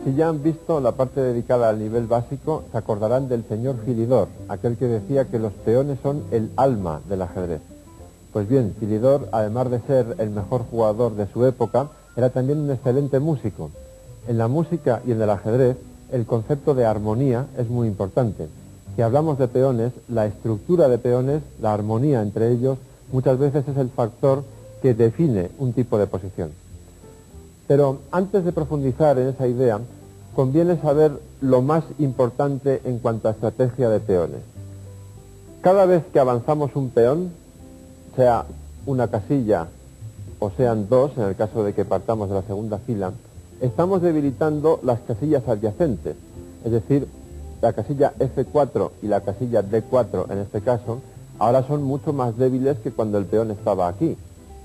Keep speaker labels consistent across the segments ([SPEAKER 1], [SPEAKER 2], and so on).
[SPEAKER 1] Si ya han visto la parte dedicada al nivel básico, se acordarán del señor Philidor, aquel que decía que los peones son el alma del ajedrez. Pues bien, Philidor, además de ser el mejor jugador de su época, era también un excelente músico. En la música y en el ajedrez, el concepto de armonía es muy importante. Si hablamos de peones, la estructura de peones, la armonía entre ellos, muchas veces es el factor que define un tipo de posición. Pero antes de profundizar en esa idea, conviene saber lo más importante en cuanto a estrategia de peones. Cada vez que avanzamos un peón, sea una casilla o sean dos, en el caso de que partamos de la segunda fila, estamos debilitando las casillas adyacentes, es decir, la casilla F4 y la casilla D4 en este caso, ahora son mucho más débiles que cuando el peón estaba aquí,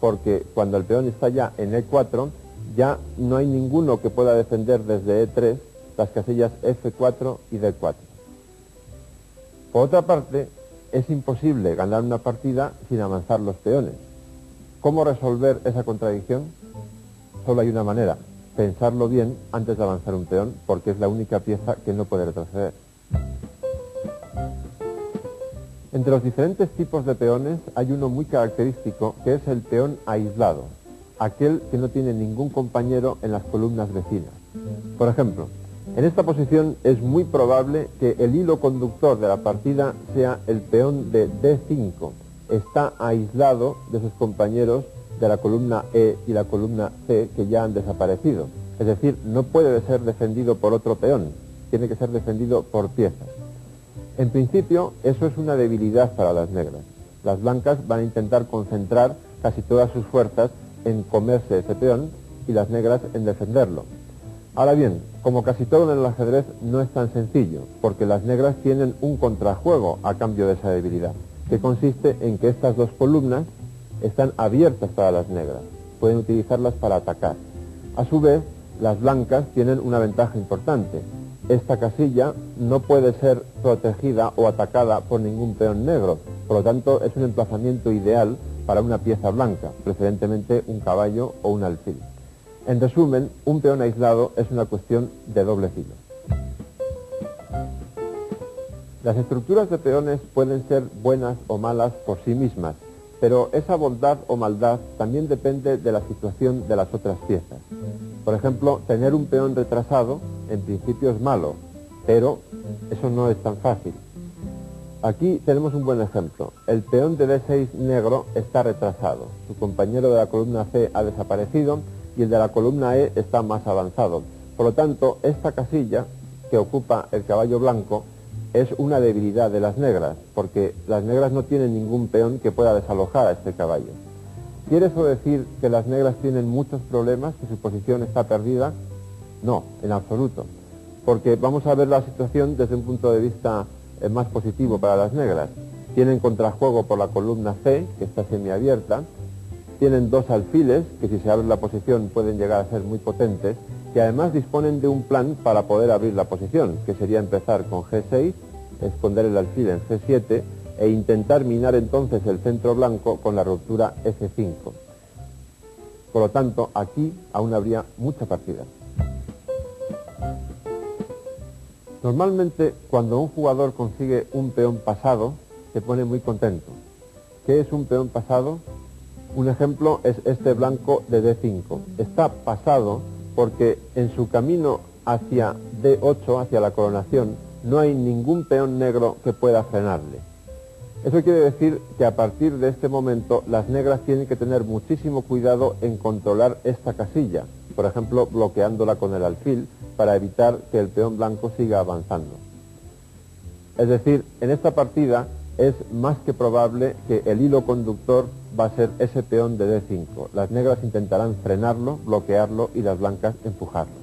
[SPEAKER 1] porque cuando el peón está ya en E4, ya no hay ninguno que pueda defender desde E3 las casillas F4 y D4. Por otra parte, es imposible ganar una partida sin avanzar los peones. ¿Cómo resolver esa contradicción? Solo hay una manera, pensarlo bien antes de avanzar un peón, porque es la única pieza que no puede retroceder. Entre los diferentes tipos de peones hay uno muy característico, que es el peón aislado, aquel que no tiene ningún compañero en las columnas vecinas. Por ejemplo, en esta posición es muy probable que el hilo conductor de la partida sea el peón de D5. Está aislado de sus compañeros de la columna E y la columna C, que ya han desaparecido. Es decir, no puede ser defendido por otro peón, tiene que ser defendido por piezas. En principio, eso es una debilidad para las negras. Las blancas van a intentar concentrar casi todas sus fuerzas en comerse ese peón y las negras en defenderlo. Ahora bien, como casi todo en el ajedrez, no es tan sencillo, porque las negras tienen un contrajuego a cambio de esa debilidad, que consiste en que estas dos columnas están abiertas para las negras, pueden utilizarlas para atacar. A su vez, las blancas tienen una ventaja importante. Esta casilla no puede ser protegida o atacada por ningún peón negro, por lo tanto es un emplazamiento ideal para una pieza blanca, preferentemente un caballo o un alfil. En resumen, un peón aislado es una cuestión de doble filo. Las estructuras de peones pueden ser buenas o malas por sí mismas, pero esa bondad o maldad también depende de la situación de las otras piezas. Por ejemplo, tener un peón retrasado en principio es malo, pero eso no es tan fácil. Aquí tenemos un buen ejemplo. El peón de D6 negro está retrasado. Su compañero de la columna C ha desaparecido y el de la columna E está más avanzado. Por lo tanto, esta casilla que ocupa el caballo blanco es una debilidad de las negras, porque las negras no tienen ningún peón que pueda desalojar a este caballo. ¿Quiere eso decir que las negras tienen muchos problemas, que su posición está perdida? No, en absoluto, porque vamos a ver la situación desde un punto de vista más positivo para las negras. Tienen contrajuego por la columna C, que está semiabierta, tienen dos alfiles, que si se abre la posición pueden llegar a ser muy potentes, y además disponen de un plan para poder abrir la posición, que sería empezar con G6, esconder el alfil en G7 e intentar minar entonces el centro blanco con la ruptura F5. Por lo tanto, aquí aún habría mucha partida. Normalmente, cuando un jugador consigue un peón pasado, se pone muy contento. ¿Qué es un peón pasado? Un ejemplo es este blanco de D5. Está pasado porque en su camino hacia D8, hacia la coronación, no hay ningún peón negro que pueda frenarle. Eso quiere decir que a partir de este momento las negras tienen que tener muchísimo cuidado en controlar esta casilla, por ejemplo bloqueándola con el alfil para evitar que el peón blanco siga avanzando. Es decir, en esta partida es más que probable que el hilo conductor va a ser ese peón de D5. Las negras intentarán frenarlo, bloquearlo y las blancas empujarlo.